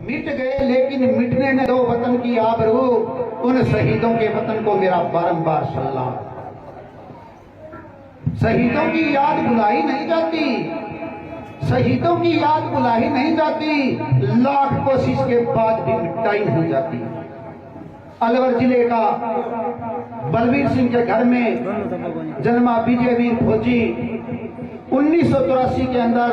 मिट गए लेकिन मिटने न दो वतन की आबरू, उन शहीदों के वतन को मेरा बारंबार सलाम। शहीदों की याद भुलाई नहीं जाती, शहीदों की याद भुलाई नहीं जाती, लाख कोशिश के बाद भी मिटाई नहीं जाती। अलवर जिले का बलवीर सिंह के घर में जन्मा विजयवीर फौजी 1984 के अंदर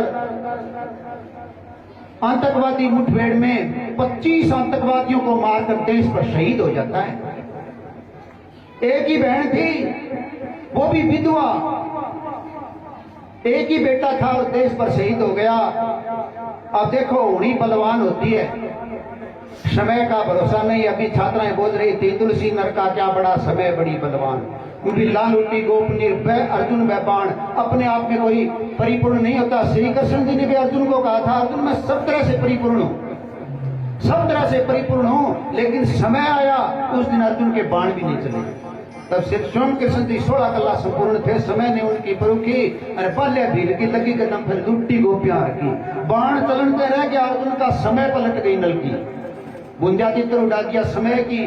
आतंकवादी मुठभेड़ में 25 आतंकवादियों को मारकर देश पर शहीद हो जाता है। एक ही बहन थी, वो भी विधवा, एक ही बेटा था और देश पर शहीद हो गया। अब देखो उन्हीं बलवान होती है, समय का भरोसा नहीं। अभी छात्राएं बोल रही थी तुलसी नर का क्या बड़ा समय बड़ी बलवान, लालूटी गोप निर्भय अर्जुन वह बाण। अपने आप में कोई परिपूर्ण नहीं होता। श्री कृष्ण जी ने भी अर्जुन को कहा था अर्जुन मैं सब तरह से परिपूर्ण हूं, सब तरह से परिपूर्ण हूं, लेकिन समय आया उस दिन अर्जुन के बाण भी नहीं चले। तब सिर्फ स्वयं कृष्ण जी 16 कला संपूर्ण थे, समय ने उनकी परुखी और बाल्य भील की लगी कदम फिर लुट्टी गोपियां रखी। बाण चलनते रह गया अर्जुन का, समय पलट गई नल की, बुंदियादित्य उड़ा दिया समय की।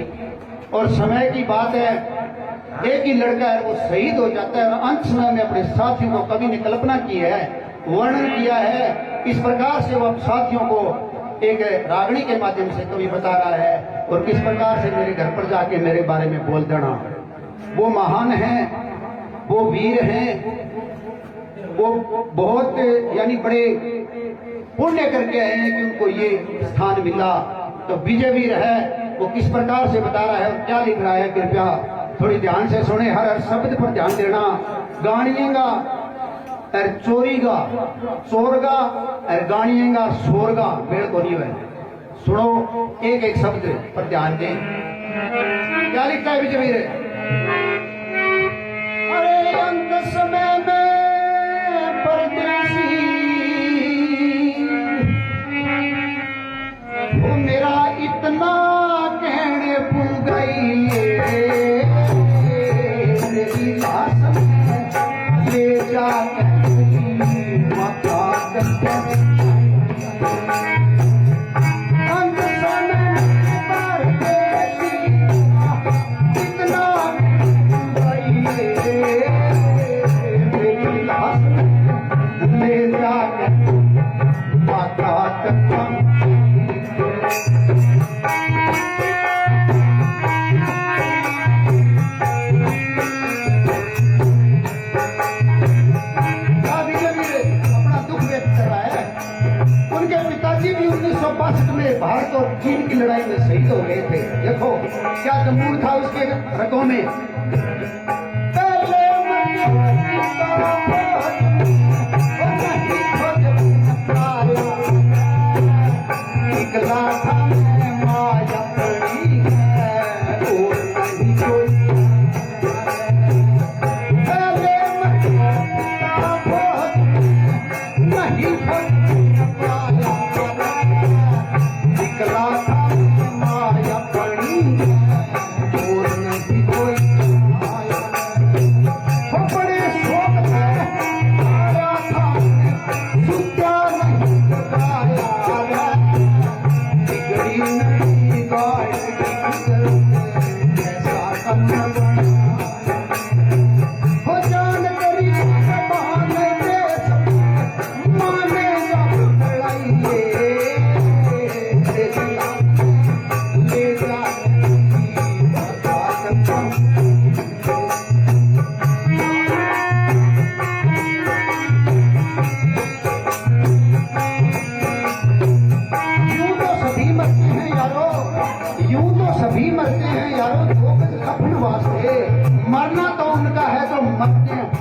और समय की बात है, एक ही लड़का है वो शहीद हो जाता है और अंत समय में अपने साथियों को कवि ने कल्पना की है, वर्णन किया है। इस प्रकार से वो साथियों को एक रागणी के माध्यम से कवि बता रहा है और किस प्रकार से मेरे घर पर जाके मेरे बारे में बोल देना। वो महान हैं, वो वीर हैं, वो बहुत यानी बड़े पुण्य करके हैं कि उनको ये स्थान मिला। तो विजयवीर है, वो किस प्रकार से बता रहा है और क्या लिख रहा है, कृपया थोड़ी ध्यान से सुने, हर हर शब्द पर ध्यान देना। गाणिएगा और चोरीगा चोरगा और गाणिएगा सोरगा, मेरे को नहीं है। सुनो एक एक शब्द पर ध्यान दें। क्या लिखता है विजयवीर? अरे अंत समय में परदेसी वो मेरा इतना कहने भूल गई, ले जा भारत और चीन की लड़ाई में शहीद हो गए थे। देखो क्या जमूर था उसके रगों में।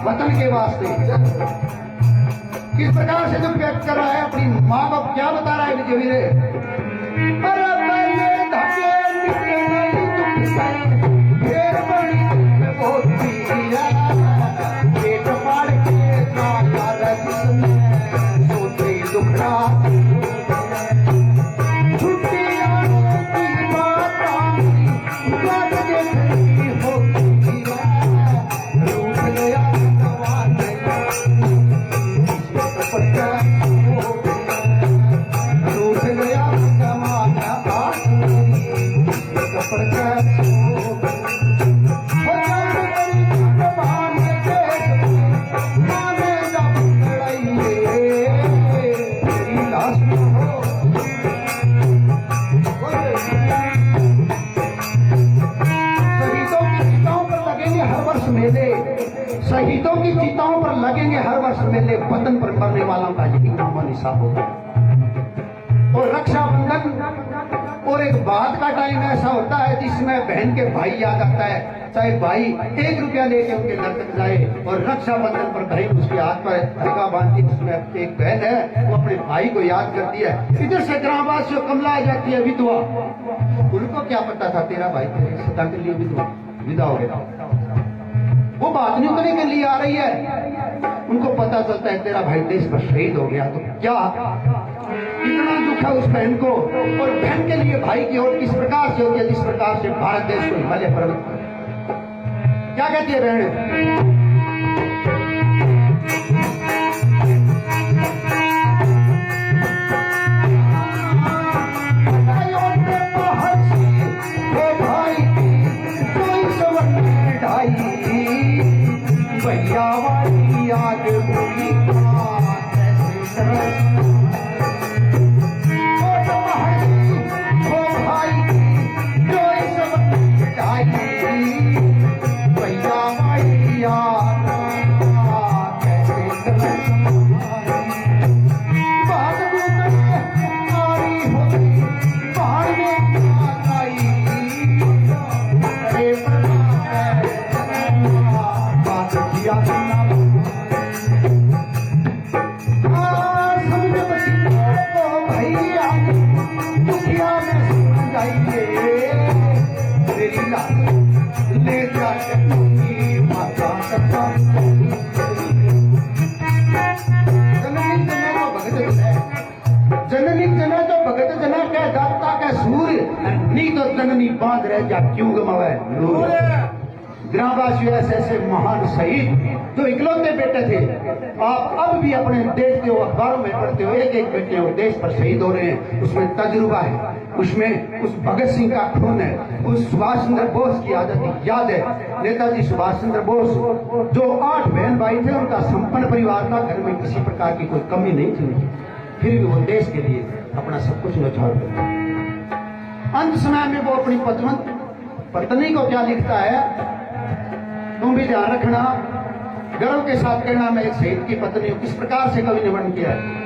वतन के वास्ते किस प्रकार से जब व्यक्त कर रहा है अपनी माँ बाप, क्या बता रहा है विजयवीर? रूठ गया हिसाब होगा। और रक्षाबंधन और एक बात का टाइम ऐसा होता है जिसमें बहन के भाई याद आता है, चाहे भाई 1 रुपया लेके उनके घर तक जाए और रक्षाबंधन पर बहन उसके हाथ पर धागा बांधती, उसमें एक बहन है वो अपने भाई को याद करती है। इधर से ग्रामवासियों कमला आ जाती है विधवा, उनको क्या पता था तेरा भाई तेरे सदा के लिए विदा हो गया, वो बात नहीं करने के लिए आ रही है, उनको पता चलता है तेरा भाई देश पर शहीद हो गया। तो क्या इतना दुख है उस बहन को, और बहन के लिए भाई की ओर किस प्रकार से होती है, जिस प्रकार से भारत देश को हिमालय पर्वत क्या कहती है बहन? भैया वाली आग बुरी जननी बांध रह जा क्यों गमावे। ग्रामवासी ऐसे महान शहीद जो इकलौते बेटे थे, आप अब भी अपने देखते हो, अखबारों में पढ़ते हो, एक एक बेटे हो देश पर शहीद हो रहे हैं। उसमें तजुर्बा है, उसमें उस भगत सिंह का खून है, उस सुभाष चंद्र बोस की आजादी याद है। नेताजी सुभाष चंद्र बोस जो 8 बहन भाई थे, उनका संपन्न परिवार था, घर में किसी प्रकार की कोई कमी नहीं थी, फिर भी वो देश के लिए अपना सब कुछ न्यौछावर करते। अंत समय में वो अपनी पत्नी को क्या लिखता है, तुम भी ध्यान रखना, गर्व के साथ कहना मैं एक शहीद की पत्नी हूं। किस प्रकार से कवि ने वर्णन किया है?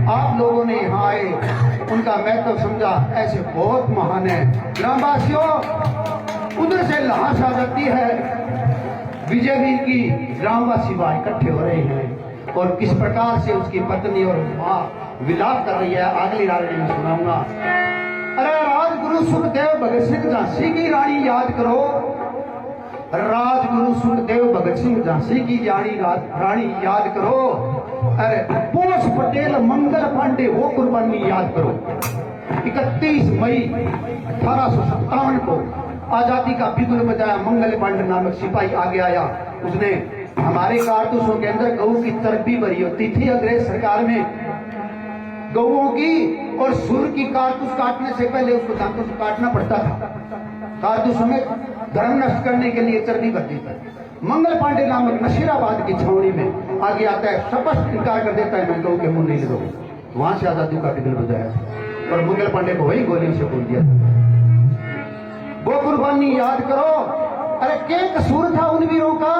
आप लोगों ने यहाँ आए, उनका महत्व समझा, ऐसे बहुत महान है। ग्रामवासियों, उधर से लाश आ जाती है, विजयवीर की ग्रामवासी वहां इकट्ठे हो रहे हैं और किस प्रकार से उसकी पत्नी और माँ विलाप कर रही है, अगली रानी में सुनाऊंगा। अरे राजगुरु सुखदेव भगत सिंह झांसी की रानी याद करो, राजगुरु सुखदेव भगत सिंह झांसी की रानी याद करो। अरे बोस पटेल मंगल पांडे वो कुर्बानी याद करो। 31 मई 1857 को आजादी का बिगुल बजाया मंगल पांडे नामक सिपाही आगे आया। उसने हमारे कारतूसों के अंदर गऊ की चर्बी भरी होती थी अंग्रेज सरकार में, गऊओं की, और सुर की कारतूस काटने से पहले उसको दांतों से काटना पड़ता था। कारतूसों में धर्म नष्ट करने के लिए चर्बी भरती थी। मंगल पांडे नामक नशीराबाद की छावनी में आगे आता है, स्पष्ट इनकार कर देता है मैं गऊ के मुंह नहीं लगाऊंगा। वहां से आजादी का बिगुल बजाया और मंगल पांडे को वही गोलियों से बोल दिया। वो कुर्बानी याद करो। अरे क्या कसूर था उन वीरों का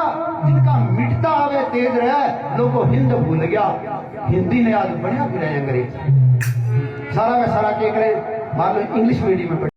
जिनका मिटता आवे तेज रहे, लोगों हिंद भूल गया, हिंदी ने आज बढ़िया फिर अंग्रेज सारा का सारा के करे मान लो इंग्लिश मीडियम में